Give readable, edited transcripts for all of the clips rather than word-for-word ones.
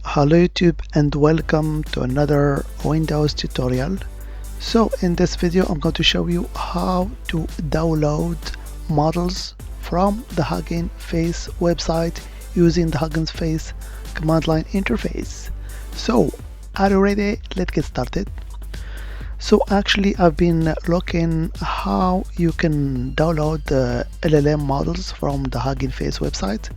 Hello YouTube and welcome to another Windows tutorial. So in this video I'm going to show you how to download models from the Hugging Face website using the Hugging Face command line interface. So are you ready? Let's get started. So actually I've been looking how you can download the LLM models from the Hugging Face website.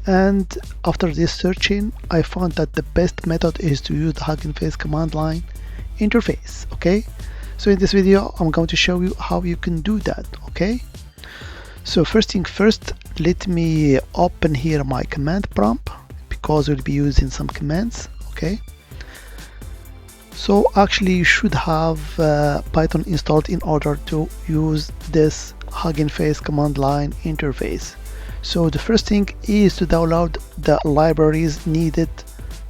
And after this searching, I found that the best method is to use the Hugging Face command line interface. Okay, so in this video I'm going to show you how you can do that. Okay, so first thing first, let me open here my command prompt because we'll be using some commands. Okay, so actually you should have Python installed in order to use this Hugging Face command line interface. So the first thing is to download the libraries needed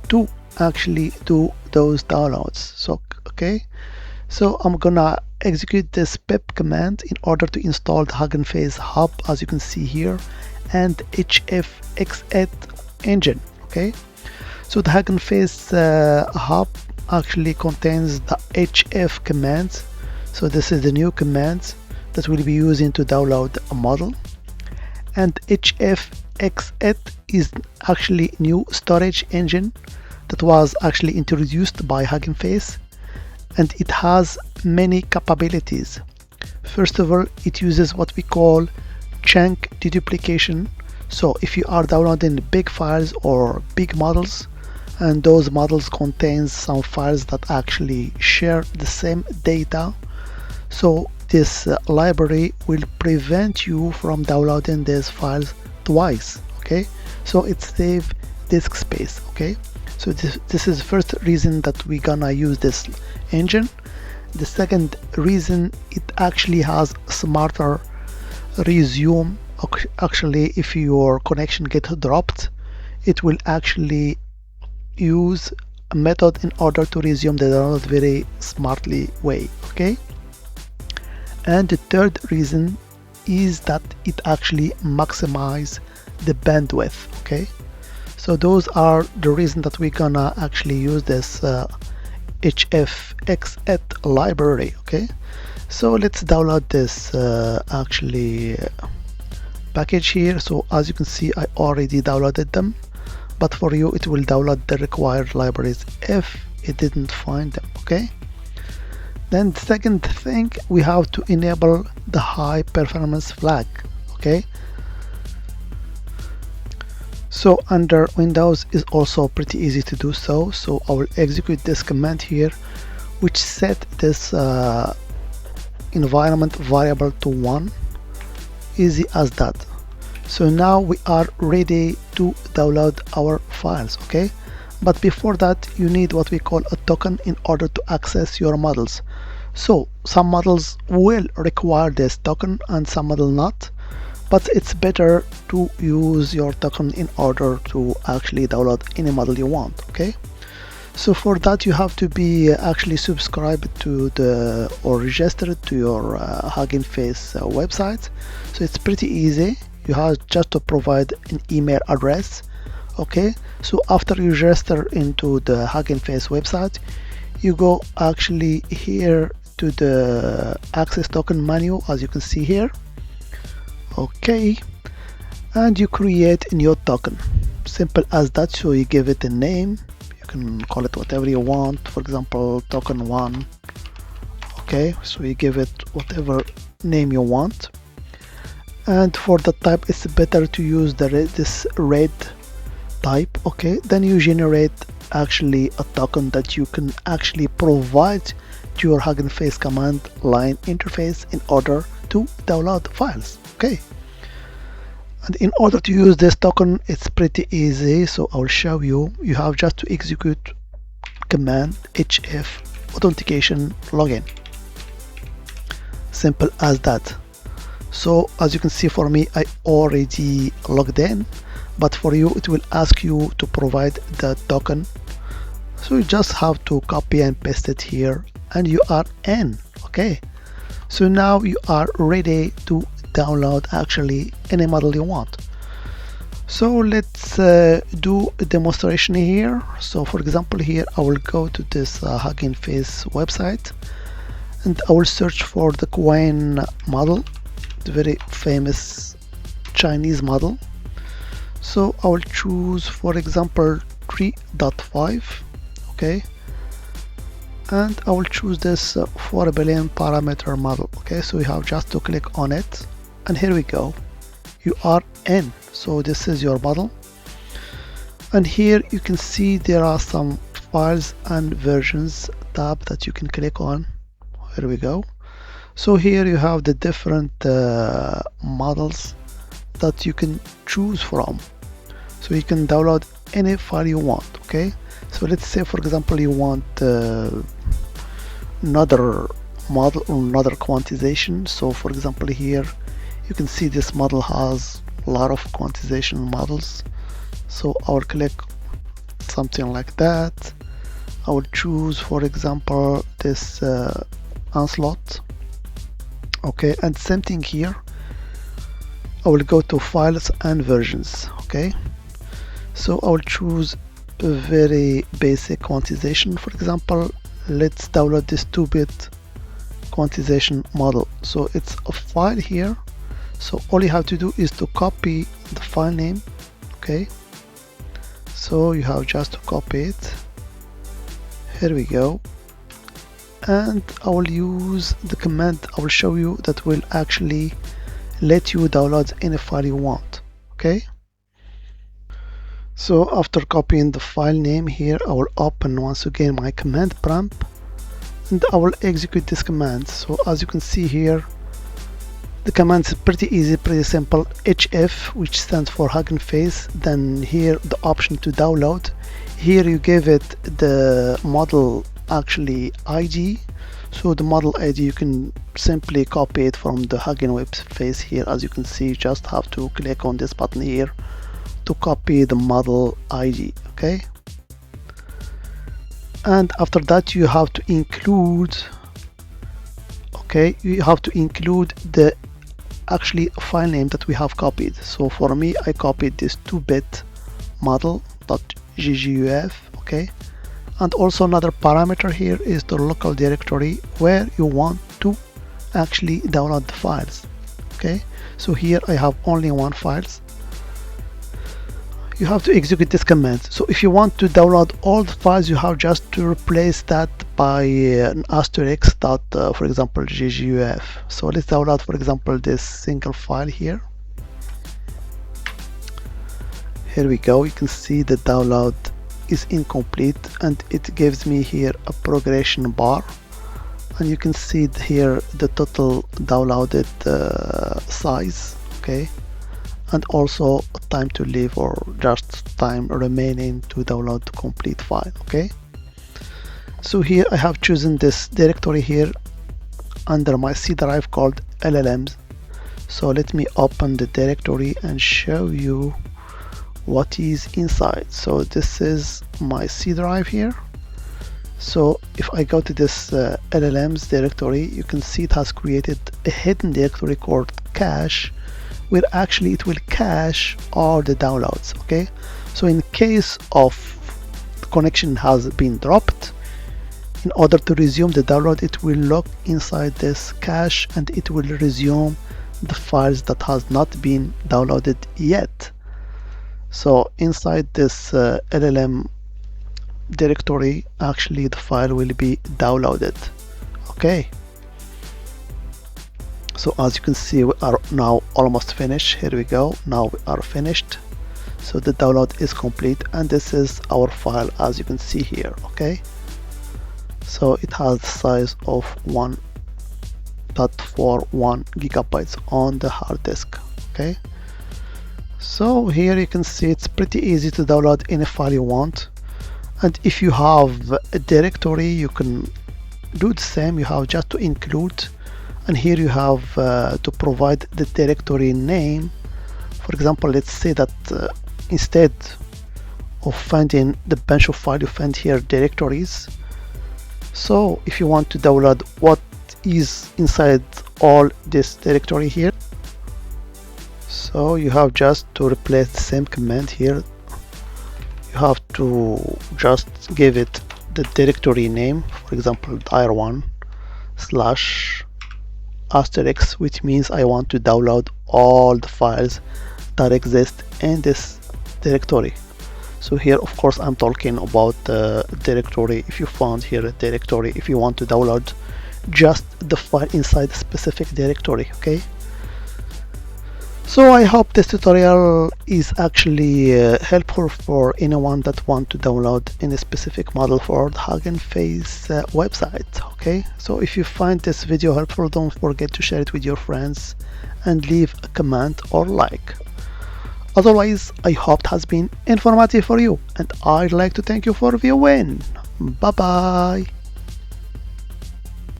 to actually do those downloads. So okay, so I'm gonna execute this pip command in order to install the Hugging Face hub, as you can see here, and hf-xet engine. Okay, so the Hugging Face hub actually contains the hf commands. So this is the new commands that we'll be using to download a model. And hf-xet is actually new storage engine that was actually introduced by Hugging Face, and it has many capabilities. First of all, it uses what we call chunk deduplication. So if you are downloading big files or big models, and those models contains some files that actually share the same data, so this library will prevent you from downloading these files twice. Okay, so it saves disk space. Okay, so this is the first reason that we're gonna use this engine. The second reason, it actually has smarter resume. Actually, if your connection gets dropped, it will actually use a method in order to resume the download very smartly way. Okay, and the third reason is that it actually maximizes the bandwidth. Okay, so those are the reasons that we're gonna actually use this hf-xet library. Okay, so let's download this actually package here. So as you can see, I already downloaded them, but for you it will download the required libraries if it didn't find them. Okay, then the second thing, we have to enable the high performance flag. Okay, so under Windows is also pretty easy to do so. So I will execute this command here, which set this environment variable to 1. Easy as that. So now we are ready to download our files. Okay, but before that you need what we call a token in order to access your models. So some models will require this token and some will not, but it's better to use your token in order to actually download any model you want. Okay, so for that you have to be actually subscribed to the or registered to your Hugging Face website. So it's pretty easy. You have just to provide an email address. Okay, so after you register into the Hugging Face website, you go actually here to the access token menu, as you can see here. Okay, and you create a new token, simple as that. So you give it a name, you can call it whatever you want, for example token 1. Okay, so you give it whatever name you want, and for the type it's better to use this red type. Okay, then you generate actually a token that you can actually provide to your Hugging Face command line interface in order to download files. Okay, and in order to use this token, it's pretty easy. So I'll show you. You have just to execute command hf authentication login, simple as that. So as you can see, for me I already logged in, but for you it will ask you to provide the token. So you just have to copy and paste it here and you are in. Okay, so now you are ready to download actually any model you want. So let's do a demonstration here. So for example, here I will go to this Hugging Face website and I will search for the Queen model, the very famous Chinese model. So I will choose, for example, 3.5, okay, and I will choose this 4 billion parameter model. Okay, so you have just to click on it, and here we go. You are in. So this is your model, and here you can see there are some files and versions tab that you can click on. Here we go. So here you have the different models that you can choose from. So you can download any file you want. Okay, so let's say for example you want another model or another quantization. So for example here you can see this model has a lot of quantization models. So I will click something like that. I will choose for example this onslaught. Okay, and same thing here. I will go to files and versions. Okay, so I will choose a very basic quantization. For example, let's download this 2-bit quantization model. So it's a file here. So all you have to do is to copy the file name. Okay, so you have just to copy it. Here we go. And I will use the command I will show you that will actually let you download any file you want. Okay, so after copying the file name here, I will open once again my command prompt and I will execute this command. So as you can see here, the command is pretty easy, pretty simple. HF, which stands for Hugging Face, then here the option to download. Here you give it the model actually ID. So the model ID you can simply copy it from the Hugging Face here. As you can see, you just have to click on this button here to copy the model ID. Okay, and after that you have to include, okay, you have to include the actually file name that we have copied. So for me, I copied this 2-bit model.gguf. Okay, and also another parameter here is the local directory where you want to actually download the files. Okay, so here I have only one files. You have to execute this command. So if you want to download all the files, you have just to replace that by an asterisk dot for example gguf. So let's download for example this single file here. Here we go. You can see the download is incomplete and it gives me here a progression bar, and you can see here the total downloaded size. Okay, and also time to live or just time remaining to download the complete file. Okay, so here I have chosen this directory here under my C drive called LLMs. So let me open the directory and show you what is inside. So this is my C drive here. So if I go to this LLMs directory, you can see it has created a hidden directory called cache, where actually it will cache all the downloads. Okay, so in case of the connection has been dropped, in order to resume the download, it will look inside this cache and it will resume the files that has not been downloaded yet. So inside this LLM directory, actually the file will be downloaded. Okay, so as you can see, we are now almost finished. Here we go. Now we are finished. So the download is complete, and this is our file as you can see here. Okay, so it has the size of 1.41 gigabytes on the hard disk. Okay, so here you can see it's pretty easy to download any file you want, and if you have a directory you can do the same. You have just to include, and here you have to provide the directory name. For example, let's say that instead of finding the bunch of files, you find here directories. So if you want to download what is inside all this directory here, So you have just to replace the same command here. You have to just give it the directory name, for example dir1 slash asterisk, which means I want to download all the files that exist in this directory. So here of course I'm talking about the directory. If you found here a directory, if you want to download just the file inside the specific directory, okay? So I hope this tutorial is actually helpful for anyone that want to download any specific model for the Hugging Face website. Okay, so if you find this video helpful, don't forget to share it with your friends and leave a comment or like. Otherwise, I hope it has been informative for you, and I'd like to thank you for viewing. Bye bye.